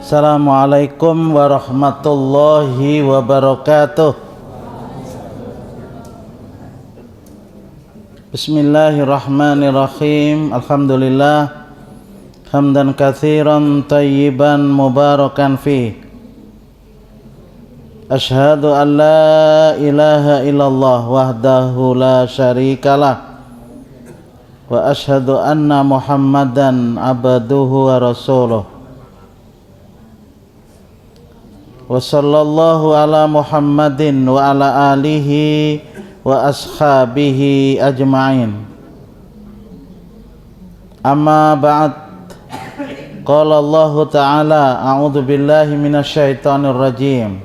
Assalamualaikum warahmatullahi wabarakatuh. Bismillahirrahmanirrahim. Alhamdulillah hamdan katsiran tayyiban mubarakan fi. Asyhadu an la ilaha illallah wahdahu la syarikalah wa asyhadu anna Muhammadan abduhu wa rasuluh. Wa sallallahu ala Muhammadin wa ala alihi wa ashabihi ajma'in. Amma ba'd. Qala Allah ta'ala a'udzu billahi minasyaitonir rajim.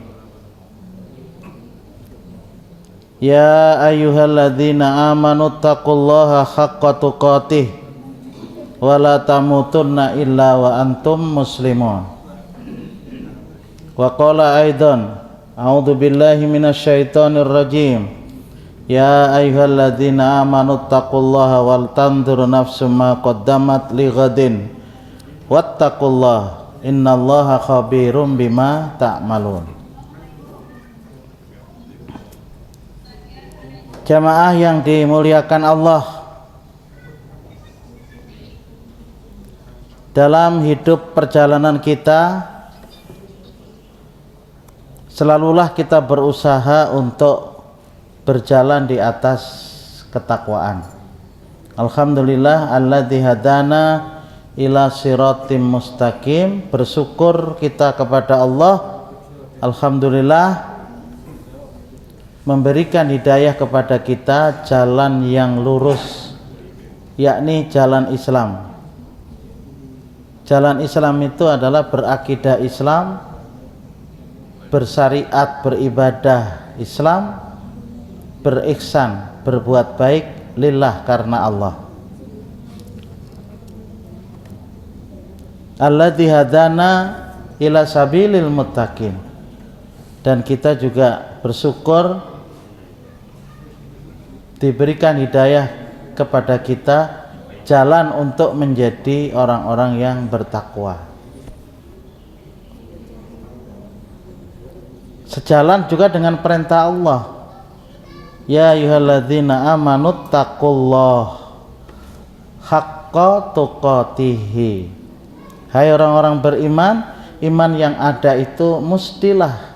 Ya ayyuhalladzina amanu taqullaha haqqa tuqatih wa la tamutunna illa wa antum muslimun. Wa qala aidan a'udzu billahi minasyaitonir rajim. Ya ayyuhalladzina amanu taqullaha wal tanzur nafsum ma qaddamat lighadin wattaqullaha innallaha khabirum bima ta'malun. Jamaah yang dimuliakan Allah, dalam hidup perjalanan kita selalulah kita berusaha untuk berjalan di atas ketakwaan. Alhamdulillah alladzi hadana ila siratim mustaqim. Bersyukur kita kepada Allah, alhamdulillah memberikan hidayah kepada kita jalan yang lurus, yakni jalan Islam. Jalan Islam itu adalah berakidah Islam, bersyariat, beribadah Islam, berihsan, berbuat baik lillah karena Allah. Alladzi hadana ila sabilil muttaqin. Dan kita juga bersyukur diberikan hidayah kepada kita jalan untuk menjadi orang-orang yang bertakwa. Sejalan juga dengan perintah Allah. Ya ayyuhalladzina amanu taqullaha haqqa tuqatih. Hai orang-orang beriman, iman yang ada itu mestilah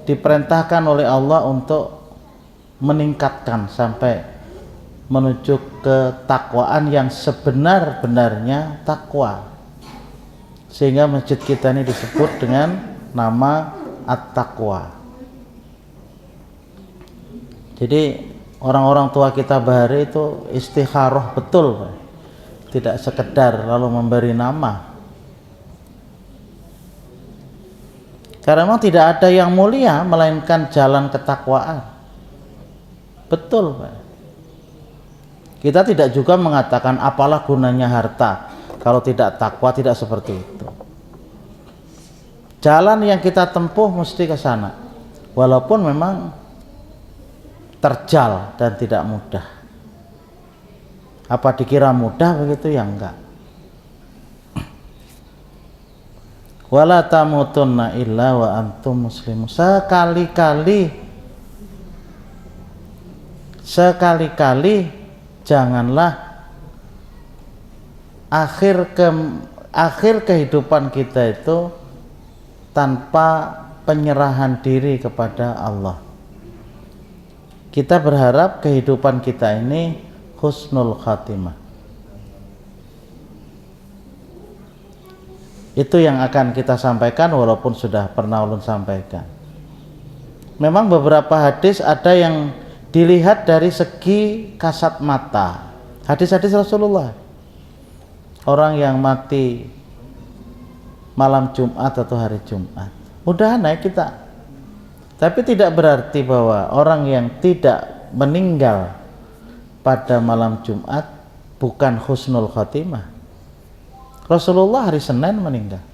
diperintahkan oleh Allah untuk meningkatkan sampai menuju ketakwaan yang sebenar-benarnya takwa. Sehingga masjid kita ini disebut dengan nama At-Taqwa. Jadi orang-orang tua kita bahari itu istikharah betul, tidak sekedar lalu memberi nama. Karena memang tidak ada yang mulia melainkan jalan ketakwaan. Betul, Pak. Kita tidak juga mengatakan apalah gunanya harta kalau tidak takwa, tidak seperti itu. Jalan yang kita tempuh mesti ke sana, walaupun memang terjal dan tidak mudah. Apa dikira mudah begitu? Ya enggak. Wala tamutunna illa wa antum muslimun. Sekali-kali janganlah akhir kehidupan kita itu tanpa penyerahan diri kepada Allah. Kita berharap kehidupan kita ini husnul khatimah. Itu yang akan kita sampaikan walaupun sudah pernah ulun sampaikan. Memang beberapa hadis ada yang dilihat dari segi kasat mata. Hadis-hadis Rasulullah. Orang yang mati malam Jumat atau hari Jumat, mudah naik kita. Tapi tidak berarti bahwa orang yang tidak meninggal pada malam Jumat bukan husnul khatimah. Rasulullah hari Senin meninggal.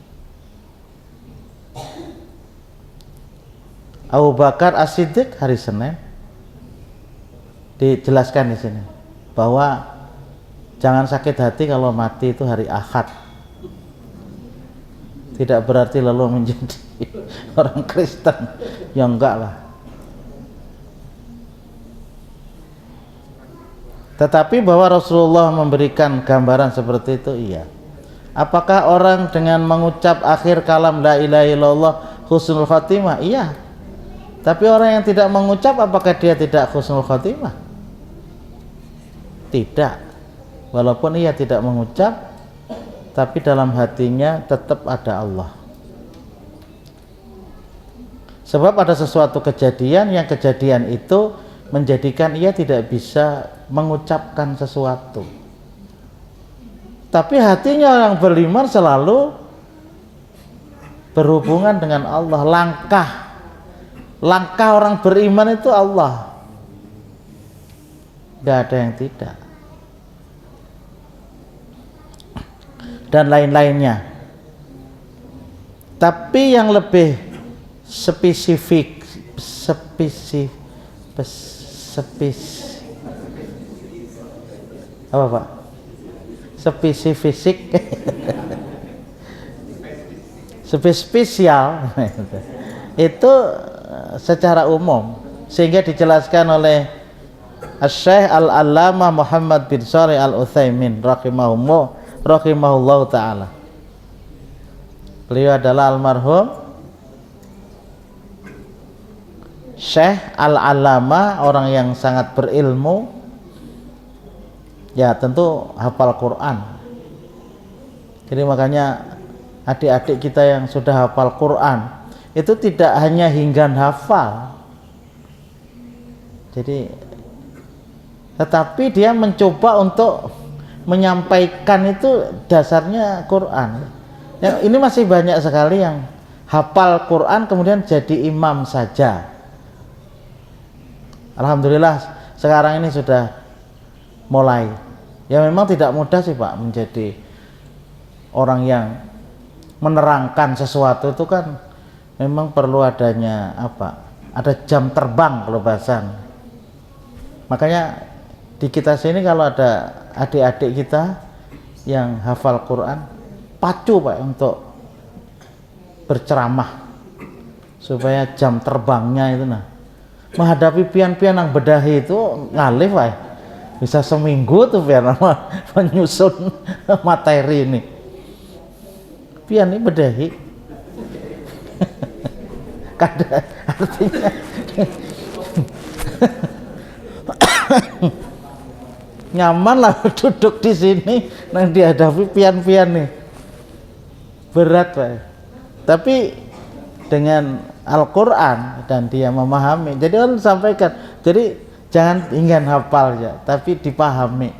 Abu Bakar As-Siddiq hari Senin. Dijelaskan di sini bahwa jangan sakit hati kalau mati itu hari Ahad. tidak berarti lalu menjadi orang Kristen. Ya enggak lah. Tetapi bahwa Rasulullah memberikan gambaran seperti itu, iya. Apakah orang dengan mengucap akhir kalam la ilaha illallah husnul khatimah? Iya. Tapi orang yang tidak mengucap, apakah dia tidak husnul khatimah? Tidak. Walaupun ia tidak mengucap, tapi dalam hatinya tetap ada Allah. Sebab ada sesuatu kejadian yang kejadian itu menjadikan ia tidak bisa mengucapkan sesuatu. Tapi hatinya orang beriman selalu berhubungan dengan Allah. Langkah orang beriman itu Allah. Tidak ada yang tidak. Dan lain-lainnya. Tapi yang lebih spesifik apa Pak? Spesifik spesial itu secara umum, sehingga dijelaskan oleh Asy-Syaikh Al-Allamah Muhammad bin Shalih Al-Utsaimin rahimahullah taala. Beliau adalah almarhum Syekh Al-Allamah, orang yang sangat berilmu, ya tentu hafal Quran. Jadi makanya adik-adik kita yang sudah hafal Quran itu tidak hanya hinggan hafal, jadi tetapi dia mencoba untuk menyampaikan itu dasarnya Quran. Yang ini masih banyak sekali yang hafal Quran kemudian jadi imam saja. Alhamdulillah sekarang ini sudah mulai. Ya memang tidak mudah sih Pak menjadi orang yang menerangkan sesuatu itu kan memang perlu adanya apa? Ada jam terbang kalau bahasan. Makanya di kita sini kalau ada adik-adik kita yang hafal Quran, pacu Pak untuk berceramah supaya jam terbangnya itu menghadapi pian-pian yang bedahi itu ngalih Pak. Bisa seminggu tuh biar menyusun materi ini. Pian ini bedahi. Kada artinya nyaman lah duduk di sini nang dihadapi pian-pian nih. Berat Pak. Tapi dengan Al-Quran dan dia memahami, jadi harus sampaikan. Jadi jangan ingin hafal ya, tapi dipahami.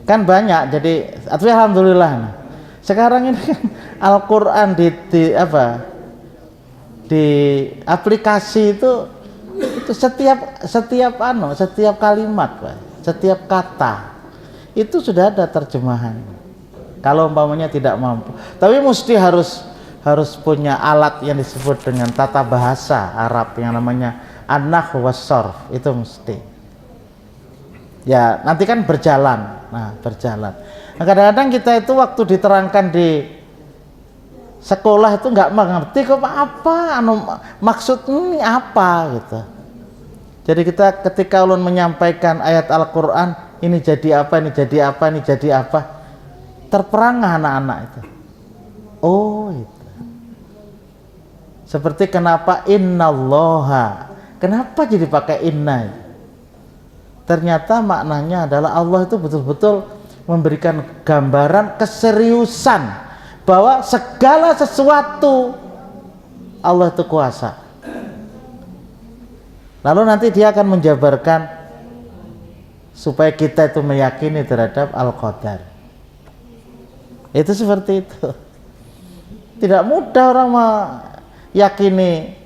Kan banyak, jadi alhamdulillah. Sekarang ini kan Al-Quran di aplikasi itu setiap kalimat, Pak, setiap kata itu sudah ada terjemahan. Kalau umpamanya tidak mampu, tapi mesti harus punya alat yang disebut dengan tata bahasa Arab yang namanya an-nahwu was-sarf, itu mesti. Ya, nanti kan berjalan. Nah, berjalan. Nah, kadang-kadang kita itu waktu diterangkan di sekolah itu nggak mengerti kok apa maksud ini apa gitu. Jadi kita ketika ulun menyampaikan ayat Al-Quran, ini jadi apa, ini jadi apa, ini jadi apa, terperangah anak-anak itu. Oh itu. Seperti kenapa innallaha, kenapa jadi pakai inna? Ternyata maknanya adalah Allah itu betul-betul memberikan gambaran keseriusan bahwa segala sesuatu Allah itu kuasa. Lalu nanti dia akan menjabarkan supaya kita itu meyakini terhadap Al-Qadar. Itu seperti itu. Tidak mudah orang meyakini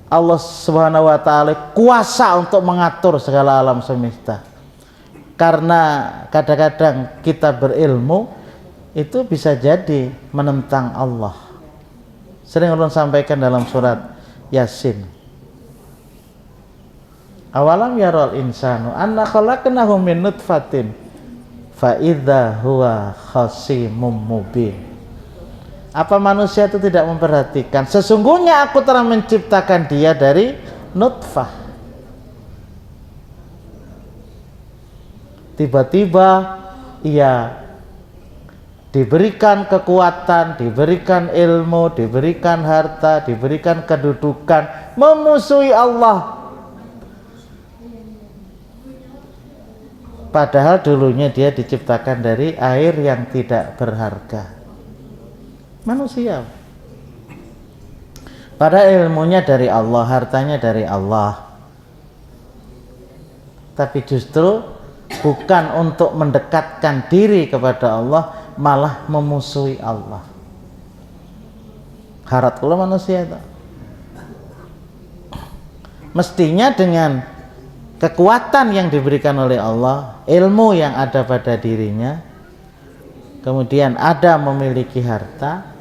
Allah Subhanahu wa taala kuasa untuk mengatur segala alam semesta. Karena kadang-kadang kita berilmu itu bisa jadi menentang Allah. Sering ulun sampaikan dalam surat Yasin. Awalam yarol insanu anna khalaqnahu min nutfatin fa idza huwa khasimum mubin. Apa manusia itu tidak memperhatikan? Sesungguhnya aku telah menciptakan dia dari nutfah. Tiba-tiba ia diberikan kekuatan, diberikan ilmu, diberikan harta, diberikan kedudukan, memusuhi Allah. Padahal dulunya dia diciptakan dari air yang tidak berharga. Manusia. Padahal ilmunya dari Allah, hartanya dari Allah. Tapi justru bukan untuk mendekatkan diri kepada Allah, malah memusuhi Allah. Harap kalau manusia itu. Mestinya dengan kekuatan yang diberikan oleh Allah, ilmu yang ada pada dirinya, kemudian ada memiliki harta,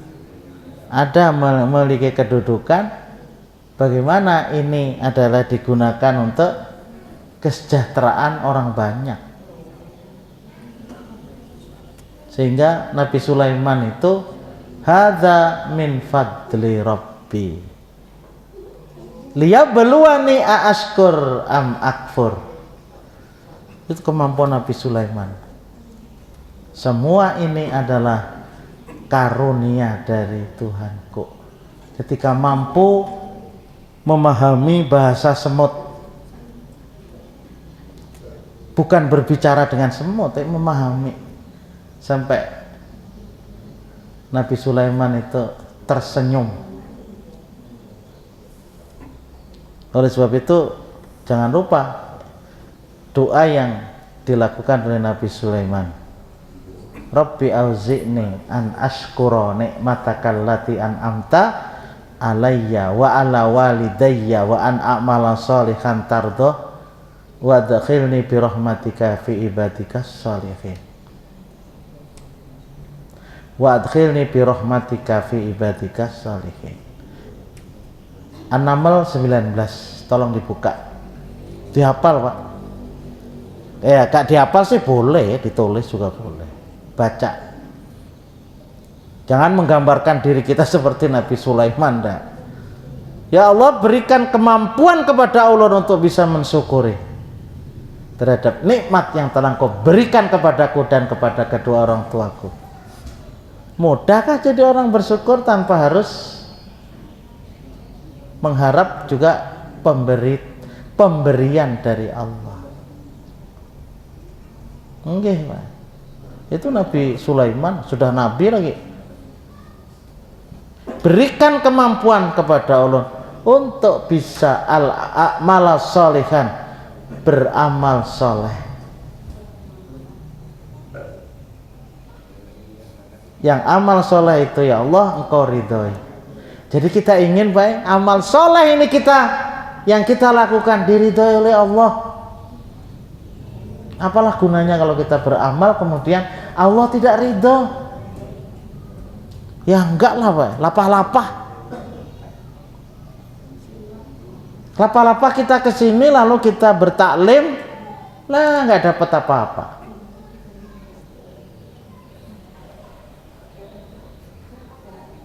ada memiliki kedudukan, bagaimana ini adalah digunakan untuk kesejahteraan orang banyak. Sehingga Nabi Sulaiman itu hadza min fadli rabbi liyabluwani aashkur am akfur. Itu kemampuan Nabi Sulaiman. Semua ini adalah karunia dari Tuhanku. Ketika mampu memahami bahasa semut, bukan berbicara dengan semut, tapi memahami. Sampai Nabi Sulaiman itu tersenyum. Oleh sebab itu jangan lupa doa yang dilakukan oleh Nabi Sulaiman. Rabbi auzi'ni an ashkura ni'mataka allati an'amta alayya wa ala walidayya wa an a'mala shalihan tardah wa adkhilni bi rahmatika fi ibadikas shalihin. Wa adkhilni bi rahmatika fi ibadikas shalihin. An-Naml 19, tolong dibuka. Dihafal, Pak. Ya, gak dihafal sih boleh, ditulis juga boleh. Baca. Jangan menggambarkan diri kita seperti Nabi Sulaiman, dah. Ya Allah, berikan kemampuan kepada Allah untuk bisa mensyukuri terhadap nikmat yang telah Kau berikan kepadaku dan kepada kedua orang tuaku. Mudahkah jadi orang bersyukur tanpa harus mengharap juga pemberian dari Allah? Enggak, Pak. Itu Nabi Sulaiman, sudah nabi lagi. Berikan kemampuan kepada Allah untuk bisa al-a'mal sholihan, beramal soleh. Yang amal soleh itu ya Allah Engkau ridhoi. Jadi kita ingin baik amal soleh ini yang kita lakukan diridhoi oleh Allah. Apalah gunanya kalau kita beramal kemudian Allah tidak ridho? Ya enggak lah, Pak. Lapah-lapah kita kesini lalu kita bertaklim, lah nggak dapat apa-apa.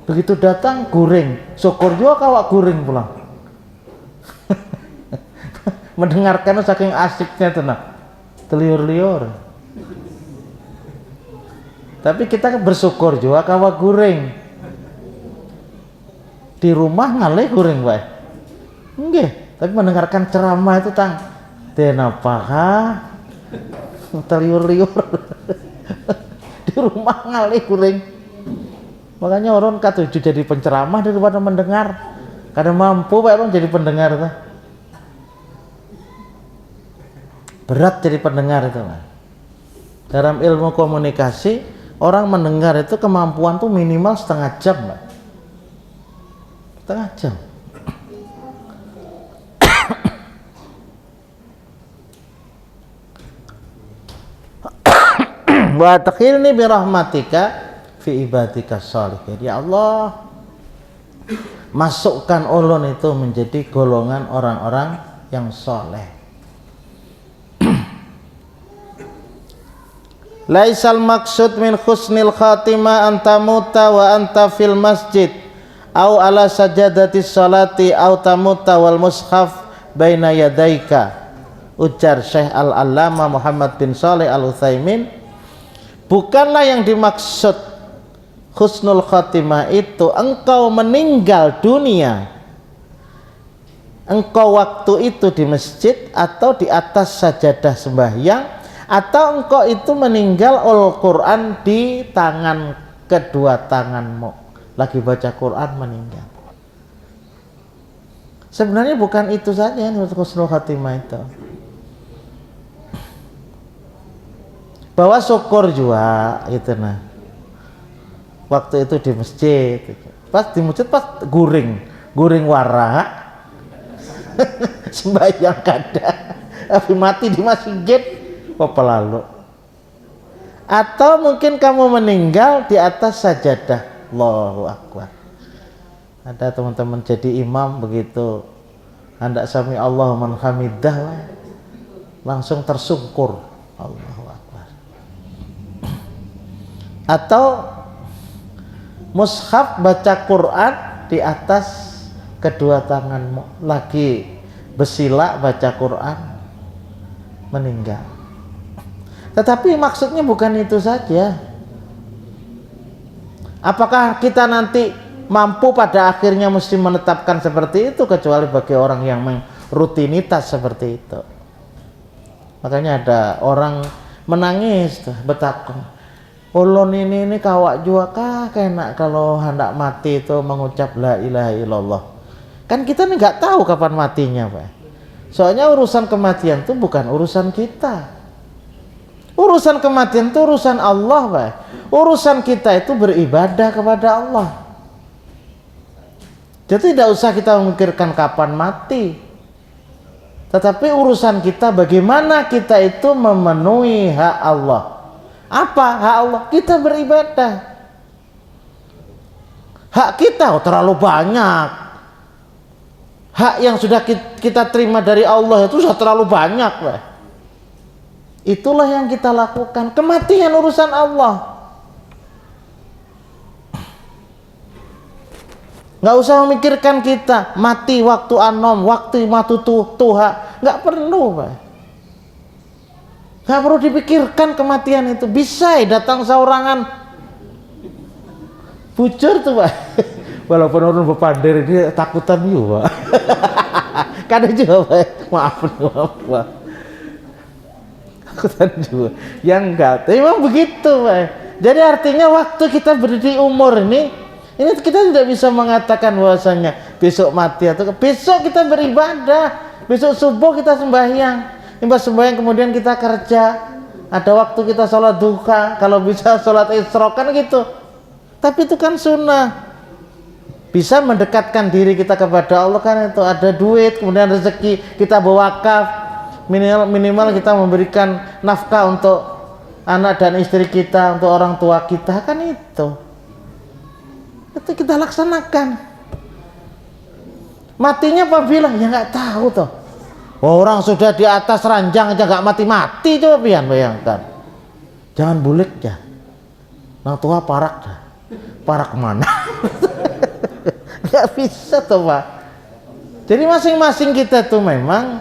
Begitu datang guring, syukur juga kawak guring pulang. Mendengarkan saking asiknya tuh, nah, teliur-liur. Tapi kita bersyukur juga kawak guring. Di rumah ngalih guring, Pak. Nggih, tapi mendengarkan ceramah itu tang denapakah teliur-liur. Di rumah ngalih guring. Makanya orang katuju jadi penceramah daripada mendengar. Karena mampu Pak orang jadi pendengar itu. Berat jadi pendengar itu, Pak. Dalam ilmu komunikasi, orang mendengar itu kemampuan tuh minimal setengah jam, Pak. Setengah jam. Wa adkhilni bi rahmatika fi ibadika sholihin. Ya Allah, masukkan ulun itu menjadi golongan orang-orang yang soleh. Laisal maksud min husnil khatimah anta muta wa anta fil masjid au ala sajadati salati au tamuta wal mushaf baina yadaika. Ujar Syekh Al-Allamah Muhammad bin Shalih Al-Utsaimin, bukanlah yang dimaksud husnul khatimah itu engkau meninggal dunia, engkau waktu itu di masjid atau di atas sajadah sembahyang, atau engkau itu meninggal Al-Quran di tangan kedua tanganmu, lagi baca Quran meninggal. Sebenarnya bukan itu saja yang husnul khatimah itu, bahwa syukur juga itu. Nah, waktu itu di masjid, pas di masjid pas guring warak sembahyang kada, tapi mati di masjid apa lalu. Atau mungkin kamu meninggal di atas sajadah. Allahu Akbar. Ada teman-teman jadi imam begitu hendak sami Allahu man hamidah langsung tersungkur. Allahu Akbar. Atau mushaf baca Quran di atas kedua tanganmu, lagi bersila baca Quran meninggal. Tetapi maksudnya bukan itu saja. Apakah kita nanti mampu pada akhirnya mesti menetapkan seperti itu, kecuali bagi orang yang rutinitas seperti itu. Makanya ada orang menangis betapa ulun ini kawak juga kah enak kalau hendak mati itu mengucap la ilaha illallah. Kan kita nih nggak tahu kapan matinya, Pak. Soalnya urusan kematian itu bukan urusan kita. Urusan kematian itu urusan Allah, Pak. Urusan kita itu beribadah kepada Allah. Jadi tidak usah kita memikirkan kapan mati. Tetapi urusan kita bagaimana kita itu memenuhi hak Allah. Apa hak Allah? Kita beribadah. Hak kita terlalu banyak. Hak yang sudah kita terima dari Allah itu sudah terlalu banyak, Pak. Itulah yang kita lakukan. Kematian urusan Allah. Nggak usah memikirkan kita mati waktu anom, waktu mati tuha. Nggak perlu, Pak. Nggak perlu dipikirkan kematian itu. Bisa datang saurangan bujur tuh, Pak. Walaupun orang bepandir ini takutan juga, Pak. Kadang juga, Pak. Maaf, Pak. Takutan juga. Yang enggak. Tapi memang begitu, Pak. Jadi artinya waktu kita berdiri umur ini kita tidak bisa mengatakan bahwasanya besok mati atau besok kita beribadah, besok subuh kita sembahyang, imbas sembahyang kemudian kita kerja, ada waktu kita sholat duha, kalau bisa sholat isyraq kan gitu. Tapi itu kan sunnah, bisa mendekatkan diri kita kepada Allah kan itu. Ada duit, kemudian rezeki kita berwakaf, minimal kita memberikan nafkah untuk anak dan istri kita, untuk orang tua kita kan itu kita laksanakan. Matinya apabila ya nggak tahu toh. Orang sudah di atas ranjang aja nggak mati-mati, coba bayangkan. Jangan bulik ya. Nang tua parak dah. Parak mana? Nggak bisa toh, Pak. Jadi masing-masing kita tuh memang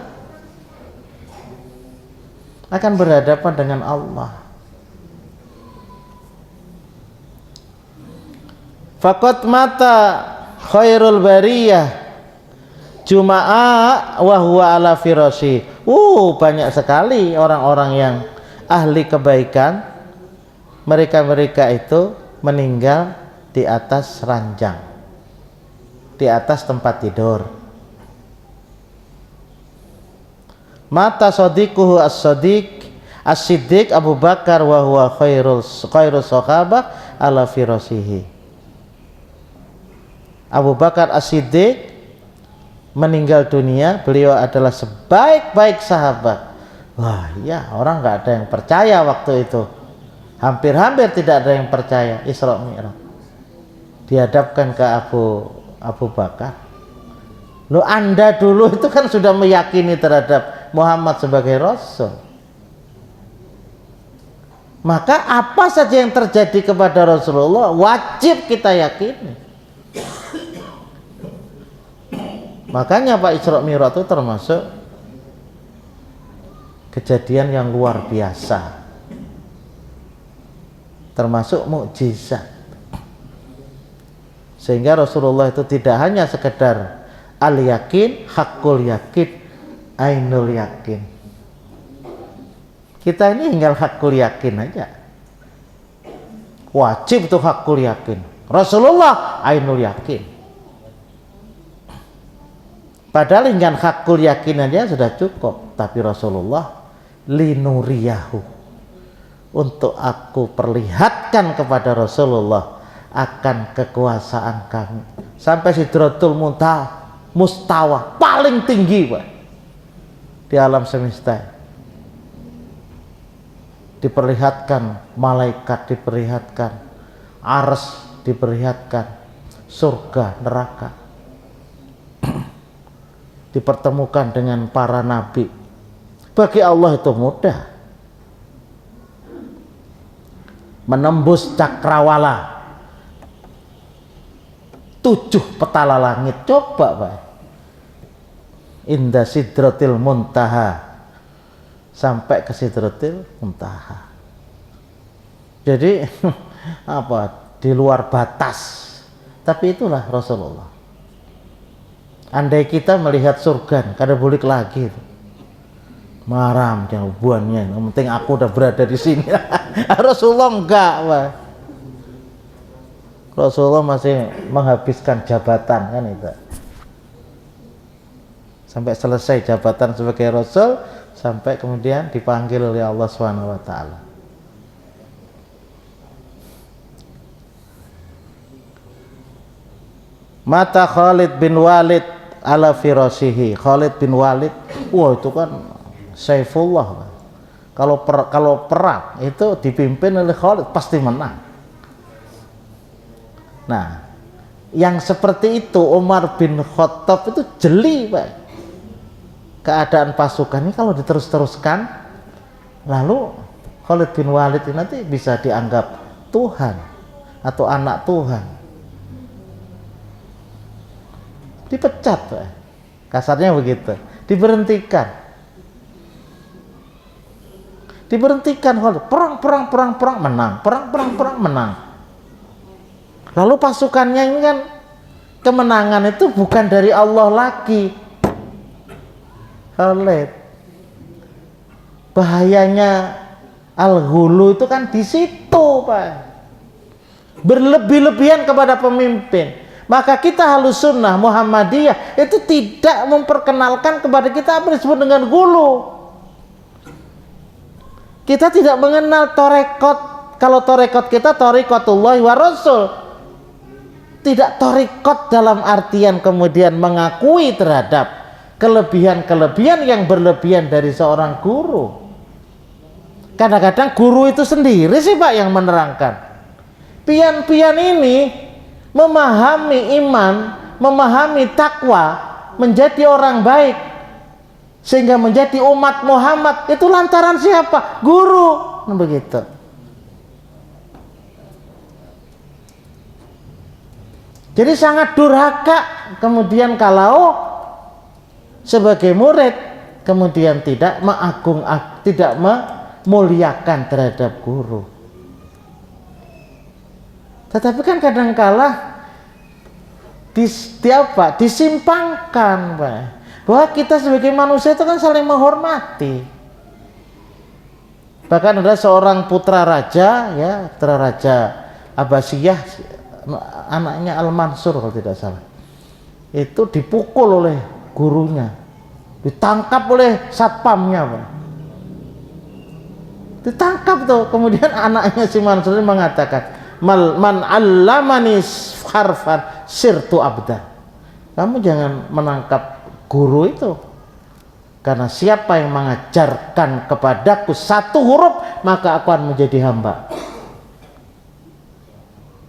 akan berhadapan dengan Allah. Faqat mata khairul bariyah Juma'a wa huwa ala firasyi. Banyak sekali orang-orang yang ahli kebaikan, mereka itu meninggal di atas ranjang, di atas tempat tidur. Mata sadiquhu as-siddiq Abu Bakar wa huwa khairus sahabah ala firasyihi. Abu Bakar As-Siddiq meninggal dunia, beliau adalah sebaik-baik sahabat. Wah ya, orang nggak ada yang percaya waktu itu, hampir-hampir tidak ada yang percaya Isra Mi'raj. Dihadapkan ke Abu Bakar. Loh, Anda dulu itu kan sudah meyakini terhadap Muhammad sebagai Rasul. Maka apa saja yang terjadi kepada Rasulullah wajib kita yakini. Makanya Pak Isra Mi'raj itu termasuk kejadian yang luar biasa, termasuk mukjizat. Sehingga Rasulullah itu tidak hanya sekedar al-yakin, hakul yakin, ainul yakin. Kita ini tinggal hakul yakin aja. Wajib tuh hakul yakin. Rasulullah ainul yakin. Padahal dengan hakul yakin aja sudah cukup. Tapi Rasulullah linuriyahu, untuk aku perlihatkan kepada Rasulullah akan kekuasaan kami. Sampai Sidratul Muntaha, mustawa paling tinggi Pak, di alam semesta. Diperlihatkan malaikat, diperlihatkan arsy, diperlihatkan surga, neraka. Dipertemukan dengan para nabi. Bagi Allah itu mudah. Menembus cakrawala, 7 petala langit. Coba Pak, inda sidratil muntaha, sampai ke sidratil muntaha. Jadi apa, di luar batas. Tapi itulah Rasulullah. Andai kita melihat surga, kada boleh lagi maram jawabannya, yang penting aku udah berada di sini. Rasulullah enggak Pak. Rasulullah masih menghabiskan jabatan kan itu, sampai selesai jabatan sebagai Rasul, sampai kemudian dipanggil oleh Allah Subhanahu wa Ta'ala. Mata Khalid bin Walid ala firasihi. Khalid bin Walid, wah itu kan Saifullah. Kalau perang itu dipimpin oleh Khalid pasti menang. Nah, yang seperti itu Umar bin Khattab itu jeli Pak. Keadaan pasukan ini kalau diterus-teruskan, lalu Khalid bin Walid ini nanti bisa dianggap Tuhan atau anak Tuhan. Dipecat Pak. Kasarnya begitu, diberhentikan perang menang, perang menang. Lalu pasukannya ini kan, kemenangan itu bukan dari Allah lagi. Khalid, bahayanya al-ghulu itu kan di situ Pak, berlebih-lebihan kepada pemimpin. Maka kita Ahlus Sunnah Muhammadiyah itu tidak memperkenalkan kepada kita apa yang disebut dengan gulu. Kita tidak mengenal torekot. Kalau torekot kita torekotullah wa Rasul, tidak torekot dalam artian kemudian mengakui terhadap kelebihan-kelebihan yang berlebihan dari seorang guru. Kadang-kadang guru itu sendiri sih Pak yang menerangkan. Pian-pian ini memahami iman, memahami takwa, menjadi orang baik, sehingga menjadi umat Muhammad itu lantaran siapa? Guru. Nah, begitu. Jadi sangat durhaka kemudian kalau sebagai murid kemudian tidak memuliakan terhadap guru. Tetapi kan kadangkala disimpangkan Pak, bahwa kita sebagai manusia itu kan saling menghormati. Bahkan ada seorang putra raja, ya, putra raja Abbasiyah, anaknya Al-Mansur kalau tidak salah, itu dipukul oleh gurunya, ditangkap oleh satpamnya Pak. Ditangkap tuh, kemudian anaknya si Mansur ini mengatakan, man allamani harfan sirtu abda. Kamu jangan menangkap guru itu, karena siapa yang mengajarkan kepadaku 1 huruf maka aku akan menjadi hamba.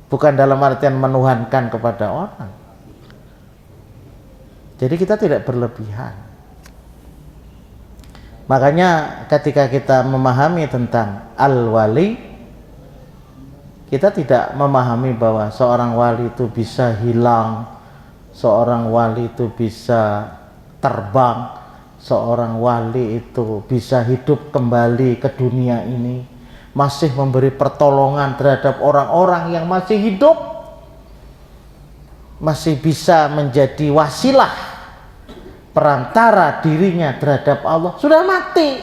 Bukan dalam artian menuhankan kepada orang. Jadi kita tidak berlebihan. Makanya ketika kita memahami tentang al-wali, kita tidak memahami bahwa seorang wali itu bisa hilang, seorang wali itu bisa terbang, seorang wali itu bisa hidup kembali ke dunia ini, masih memberi pertolongan terhadap orang-orang yang masih hidup, masih bisa menjadi wasilah perantara dirinya terhadap Allah, sudah mati.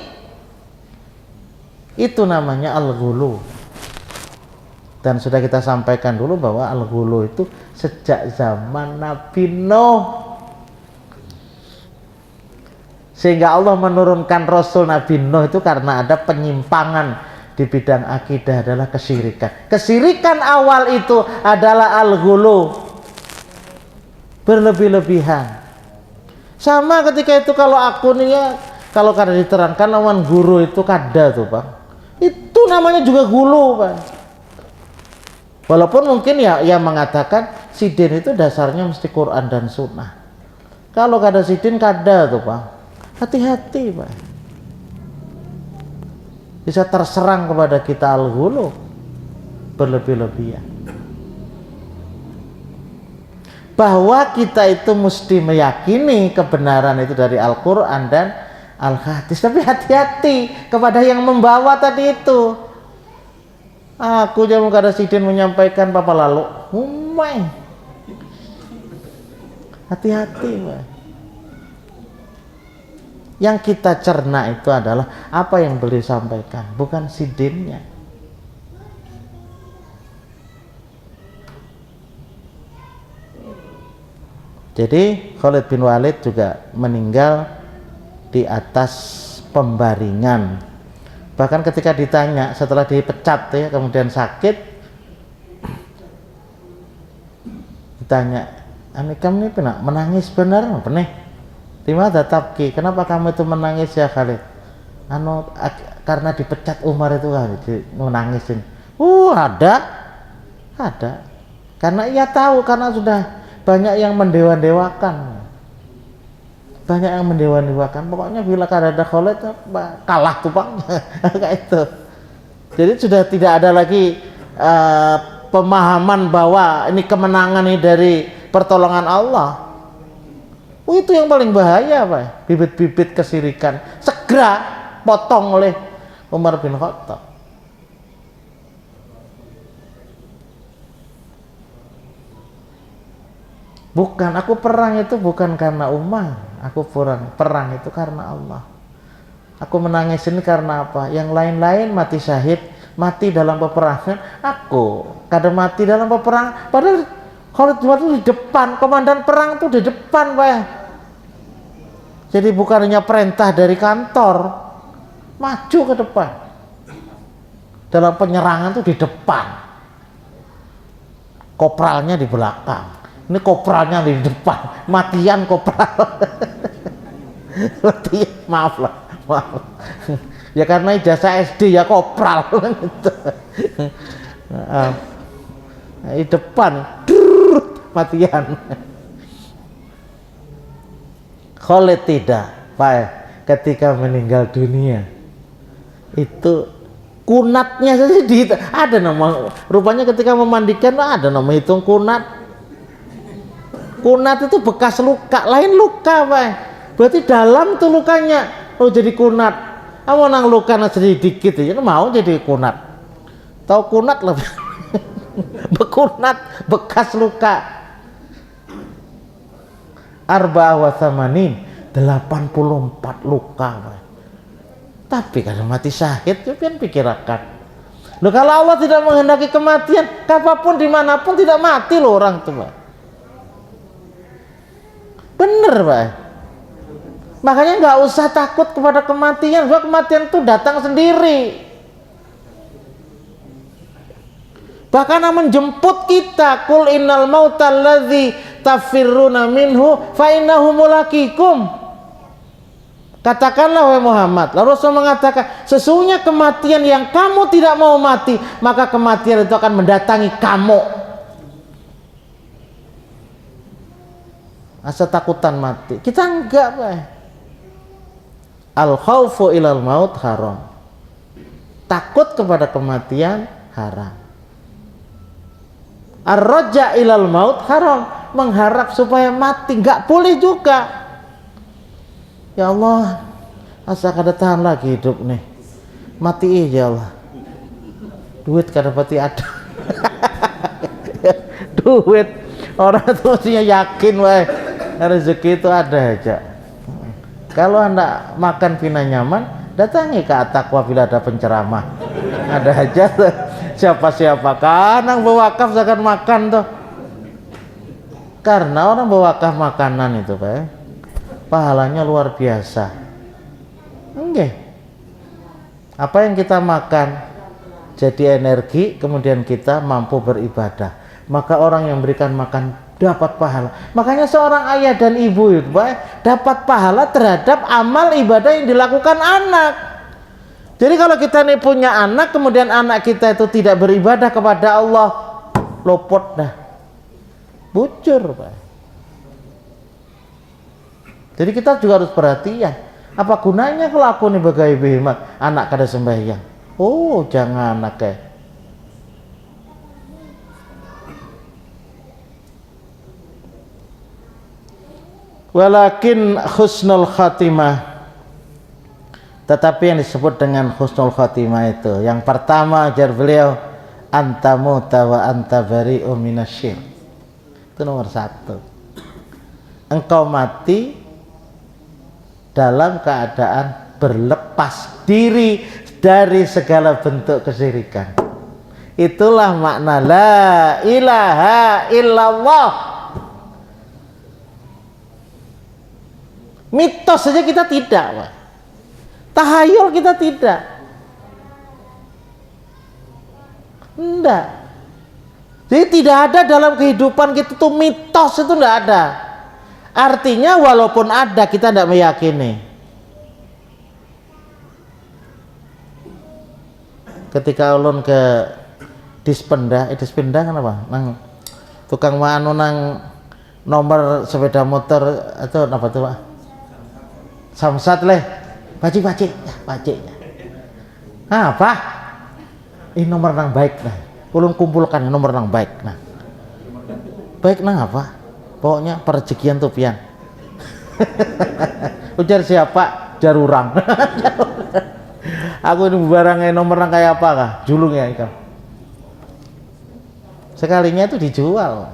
Itu namanya al-ghulu. Dan sudah kita sampaikan dulu bahwa al-ghulu itu sejak zaman Nabi Nuh, sehingga Allah menurunkan Rasul Nabi Nuh itu karena ada penyimpangan di bidang akidah, adalah kesyirikan. Kesyirikan awal itu adalah al-ghulu, berlebih-lebihan. Sama ketika itu kalau akunnya, kalau kada diterangkan lawan guru itu kada tuh Pak, itu namanya juga gulu Pak. Walaupun mungkin ya yang mengatakan sidin itu dasarnya mesti Quran dan Sunnah. Kalau kada sidin kada tuh Pak, hati-hati Pak, bisa terserang kepada kita al-ghulu, berlebih-lebihan. Bahwa kita itu mesti meyakini kebenaran itu dari Al-Quran dan Al-Hadis, tapi hati-hati kepada yang membawa tadi itu. Aku jangan kada sidin menyampaikan apa lalu, humai, hati-hati Pak. Yang kita cerna itu adalah apa yang beliau sampaikan, bukan sidinnya. Jadi Khalid bin Walid juga meninggal di atas pembaringan. Bahkan ketika ditanya setelah dipecat ya, kemudian sakit, ditanya, kamu ini pernah menangis benar? Pernah? Dimana tabki? Kenapa kamu itu menangis ya Khalid? Karena dipecat Umar itu kan menangisin. Ada. Karena ia tahu, karena sudah banyak yang mendewa-dewakan, pokoknya bila ada Khalid kalah tuh Pak. Kayak itu. Jadi sudah tidak ada lagi pemahaman bahwa ini kemenangan ini dari pertolongan Allah. Itu yang paling bahaya Pak, bibit-bibit kesyirikan segera potong oleh Umar bin Khattab. Bukan, aku perang itu bukan karena Umar, aku perang itu karena Allah. Aku menangis ini karena apa? Yang lain-lain mati syahid, mati dalam peperangan, aku kadang mati dalam peperangan. Padahal Khalid bin Walid itu di depan, komandan perang itu di depan Pak. Jadi bukan hanya perintah dari kantor, maju ke depan. Dalam penyerangan itu di depan, kopralnya di belakang. Ini kopralnya di depan, matian kopral. Maaf. Ya karena ijazah SD ya kopral. Di depan, matian. Khalid tidak, Pak. Ketika meninggal dunia, itu kunatnya saja ada nama. Rupanya ketika memandikan ada nama hitung kunat. Kunat itu bekas luka, lain luka Pak. Berarti dalam tuh lukanya. Oh jadi kunat. Kamu nang luka sedikit aja mau jadi kunat. Tahu kunat lah. Bekunat, bekas luka. Arba wa thamanin, 84 luka Pak. Tapi kalau mati syahid itu kan pikirakan. Loh kalau Allah tidak menghendaki kematian, kapanpun dimanapun tidak mati loh orang tuh Pak. Bener Pak. Makanya nggak usah takut kepada kematian, sebab kematian itu datang sendiri. Bahkan menjemput kita, kul innal mautal ladzi tafirruna minhu fa innahu mulaqikum. Katakanlah wahai Muhammad, lalu Rasul mengatakan, sesungguhnya kematian yang kamu tidak mau mati, maka kematian itu akan mendatangi kamu. Asa takutan mati, kita enggak Pak. Al khaufu ilal maut haram. Takut kepada kematian haram. Ar-raja ilal maut haram. Mengharap supaya mati nggak boleh juga. Ya Allah, asa kada tahan lagi hidup nih. Mati ya Allah. Duit kada pati ada. Duit orang itu mestinya yakin wae rezeki itu ada aja. Kalau Anda makan pina nyaman, datangi ke At-Taqwa bila ada penceramah. Ada aja tuh. Siapa-siapa kan yang berwakaf zakat makan tuh. Karena orang berwakaf makanan itu, Pak, pahalanya luar biasa. Enggak. Apa yang kita makan jadi energi, kemudian kita mampu beribadah. Maka orang yang berikan makan dapat pahala. Makanya seorang ayah dan ibu itu, Pak, dapat pahala terhadap amal ibadah yang dilakukan anak. Jadi kalau kita nih punya anak, kemudian anak kita itu tidak beribadah kepada Allah, lopot dah, bocor, Pak. Jadi kita juga harus perhatian. Apa gunanya kalau aku nih bagai behemat, anak kada sembahyang? Oh, jangan anak kayak. Walakin husnul khatimah, tetapi yang disebut dengan husnul khatimah itu, yang pertama ajar beliau, anta muta wa anta bari'u minasyirk. Itu nomor satu. Engkau mati dalam keadaan berlepas diri dari segala bentuk kesyirikan. Itulah makna la ilaha illallah. Mitos saja kita tidak, Pak. Tahayul kita tidak. Enggak. Jadi tidak ada dalam kehidupan kita tuh mitos, itu enggak ada. Artinya walaupun ada kita tidak meyakini. Ketika ulun ke Dispenda kan apa? Nang tukang manu nang nomor sepeda motor atau apa tuh, Pak? Samsat leh. Pacik. Nah, apa? Ini nomor nang baik nah. Ulun kumpulkan nomor nang baik nah. Baik nang apa? Pokoknya perezekian tuh pian. Ujar siapa? Jarurang. Aku ini barangnya nomor nang kayak apa kah? Julung ya ikan. Sekalinya itu dijual.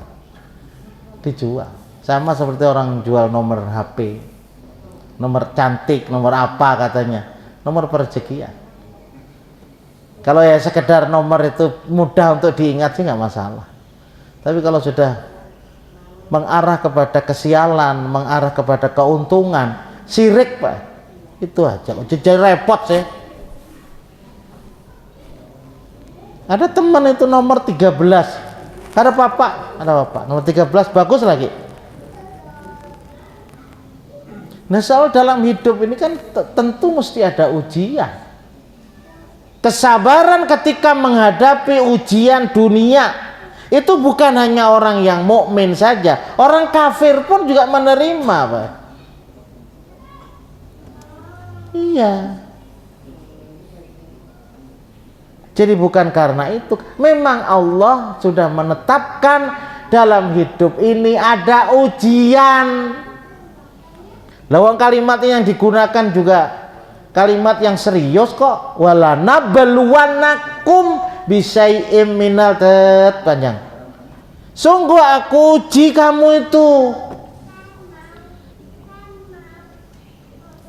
Sama seperti orang jual nomor HP. Nomor cantik, nomor apa katanya, nomor perezekian. Kalau ya sekedar nomor itu mudah untuk diingat sih nggak masalah. Tapi kalau sudah mengarah kepada kesialan, mengarah kepada keuntungan, syirik, Pak, itu aja. Jadi repot sih. Ada teman itu nomor 13, ada bapak, nomor 13 bagus lagi. Nah, soal dalam hidup ini kan tentu mesti ada ujian. Kesabaran ketika menghadapi ujian dunia itu bukan hanya orang yang mukmin saja, orang kafir pun juga menerima, Pak. Iya. Jadi bukan karena itu, memang Allah sudah menetapkan dalam hidup ini ada ujian. Lawang kalimat yang digunakan juga kalimat yang serius kok. Wala nabluwannakum bisyai'im minal panjang. Sungguh aku uji kamu itu.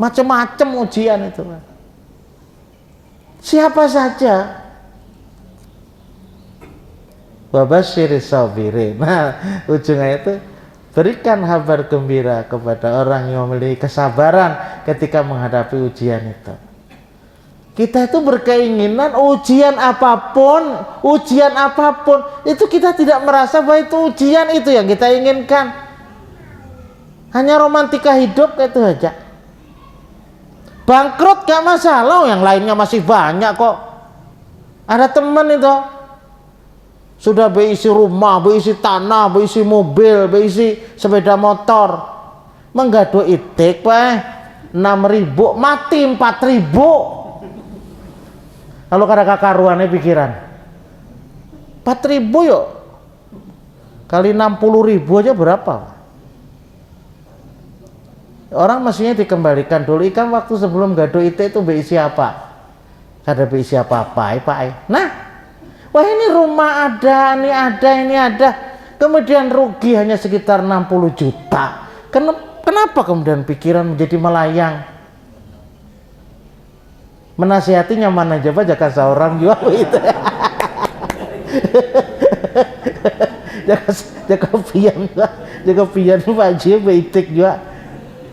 Macam-macam ujian itu. Siapa saja. Wabasyiris sabirin. Nah, ujungnya itu berikan kabar gembira kepada orang yang memiliki kesabaran ketika menghadapi ujian itu. Kita itu berkeinginan ujian apapun itu kita tidak merasa bahwa itu ujian itu yang kita inginkan. Hanya romantika hidup itu aja. Bangkrut gak masalah, yang lainnya masih banyak kok. Ada teman itu sudah berisi rumah, berisi tanah, berisi mobil, berisi sepeda motor, menggado itik, Pak. 6.000 mati 4.000. Kalau kada kakaruannya pikiran 4.000 yuk kali 60.000 aja berapa? Orang mestinya dikembalikan dulu. Ikan waktu sebelum gaduh itu beisi apa? Kada beisi apa-apa Pak. Nah, wah ini rumah ada, ini ada, kemudian rugi hanya sekitar 60 juta. Kenapa kemudian pikiran menjadi melayang? Menasihatinya mana coba jaga seorang juga itu. jaga pian Pak Ji beitik juga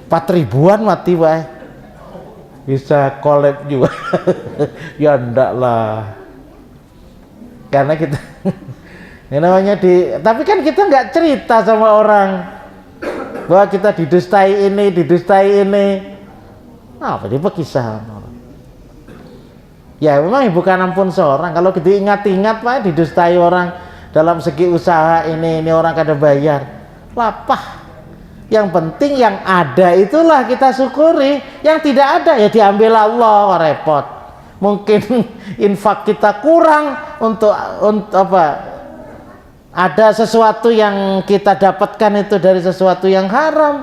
4.000-an mati Pak. Bisa collab juga. Ya enggak lah. Karena kita ini namanya tapi kan kita nggak cerita sama orang bahwa kita didustai ini. Apa dia kisah orang. Ya memang bukan ampun seorang. Kalau diingat-ingat Pak didustai orang dalam segi usaha ini orang kada bayar. Lapah. Yang penting yang ada itulah kita syukuri. Yang tidak ada ya diambil Allah, repot. Mungkin infak kita kurang untuk apa? Ada sesuatu yang kita dapatkan itu dari sesuatu yang haram,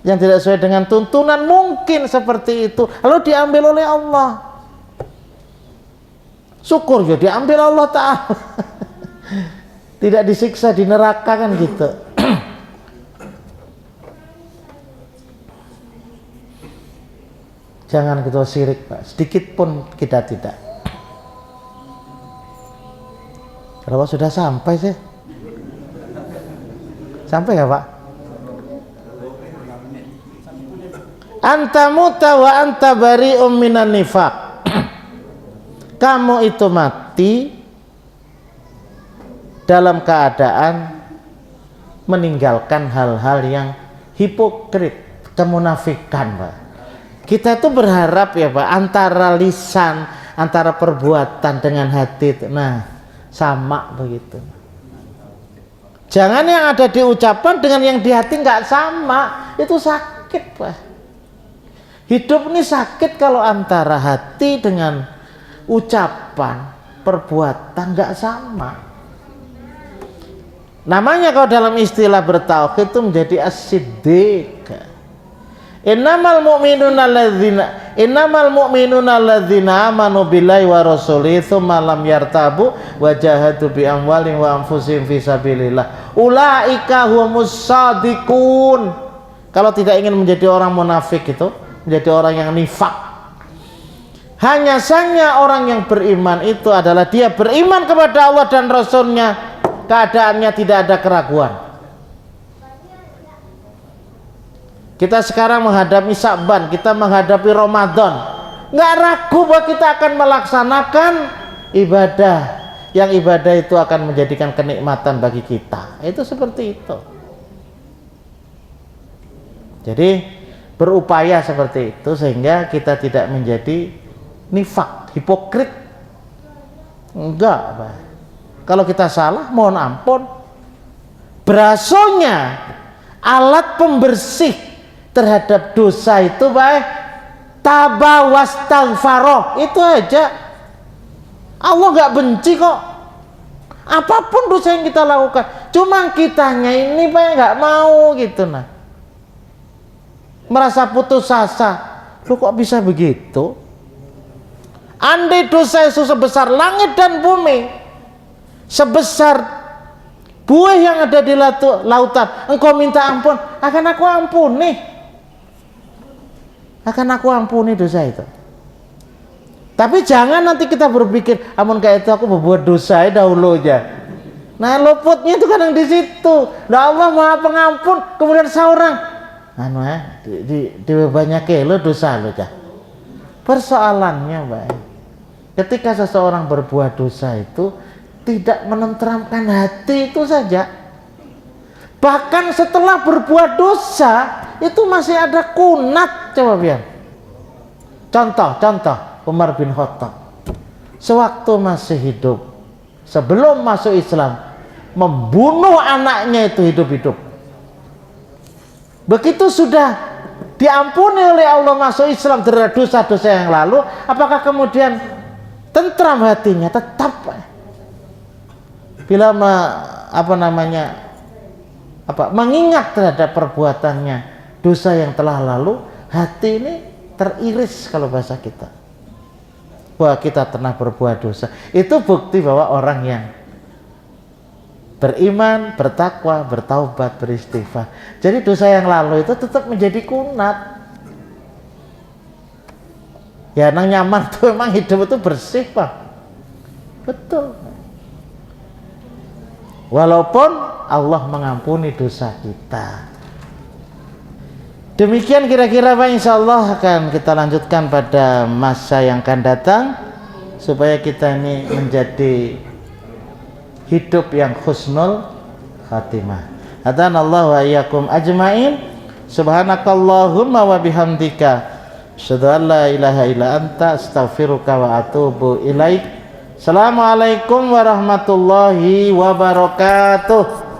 yang tidak sesuai dengan tuntunan, mungkin seperti itu. Lalu diambil oleh Allah. Syukur ya diambil Allah Ta'ala. Tidak disiksa di neraka kan gitu. Jangan kita syirik Pak, sedikit pun kita tidak. Kalau sudah sampai sih? Sampai nggak Pak? Anta muta wa anta bari'um minan nifaq. Kamu itu mati dalam keadaan meninggalkan hal-hal yang hipokrit, kemunafikan Pak. Kita tuh berharap ya Pak, antara lisan, antara perbuatan dengan hati, nah sama begitu. Jangan yang ada di ucapan dengan yang di hati nggak sama, itu sakit Pak. Hidup ini sakit kalau antara hati dengan ucapan, perbuatan nggak sama. Namanya kalau dalam istilah bertauhid itu menjadi as-siddiq. Innamal mu'minuna alladzina amanu billahi wa rasulihi tsumma lam yartabu wa jahadu bi amwalihim wa anfusihim fi sabilillah. Ulaika humus shadiqun. Kalau tidak ingin menjadi orang munafik itu, menjadi orang yang nifak. Hanya saja orang yang beriman itu adalah dia beriman kepada Allah dan Rasulnya, keadaannya tidak ada keraguan. Kita sekarang menghadapi Sya'ban, kita menghadapi Ramadan, nggak ragu bahwa kita akan melaksanakan ibadah, yang ibadah itu akan menjadikan kenikmatan bagi kita. Itu seperti itu. Jadi berupaya seperti itu sehingga kita tidak menjadi nifak, hipokrit. Enggak Pak. Kalau kita salah mohon ampun. Berasonya alat pembersih terhadap dosa itu baik taba wastaghfaro, itu aja. Allah nggak benci kok apapun dosa yang kita lakukan, cuma kitanya ini Pak nggak mau gitu, nah merasa putus asa. Lu kok bisa begitu? Andai dosa itu sebesar langit dan bumi, sebesar buih yang ada di lautan, engkau minta ampun, akan aku ampuni. Akan aku ampuni dosa itu. Tapi jangan nanti kita berpikir, amun kayak itu aku berbuat dosa dahulu aja. Nah luputnya itu kadang di situ. Nah Allah Maha Pengampun, kemudian seorang, di banyak lo dosa lo cah. Persoalannya baik, ketika seseorang berbuat dosa itu tidak menenteramkan hati itu saja. Bahkan setelah berbuat dosa itu masih ada kunat. Coba biar contoh Umar bin Khattab sewaktu masih hidup, sebelum masuk Islam, membunuh anaknya itu hidup-hidup. Begitu sudah diampuni oleh Allah, masuk Islam dari dosa-dosa yang lalu, apakah kemudian tentram hatinya? Tetap bila mengingat terhadap perbuatannya dosa yang telah lalu, hati ini teriris kalau bahasa kita, wah kita pernah berbuat dosa. Itu bukti bahwa orang yang beriman, bertakwa, bertaubat, beristighfar. Jadi dosa yang lalu itu tetap menjadi kunat. Ya nang nyaman tuh emang hidup itu bersih Pak, betul. Walaupun Allah mengampuni dosa kita. Demikian kira-kira Pak, insya Allah akan kita lanjutkan pada masa yang akan datang, supaya kita ini menjadi hidup yang husnul khatimah. Hadanallahu wa iyyakum ajmain. Subhanakallahumma wa bihamdika asyhadu an la ilaha illa anta astaghfiruka wa atubu ilaik. Assalamualaikum warahmatullahi wabarakatuh.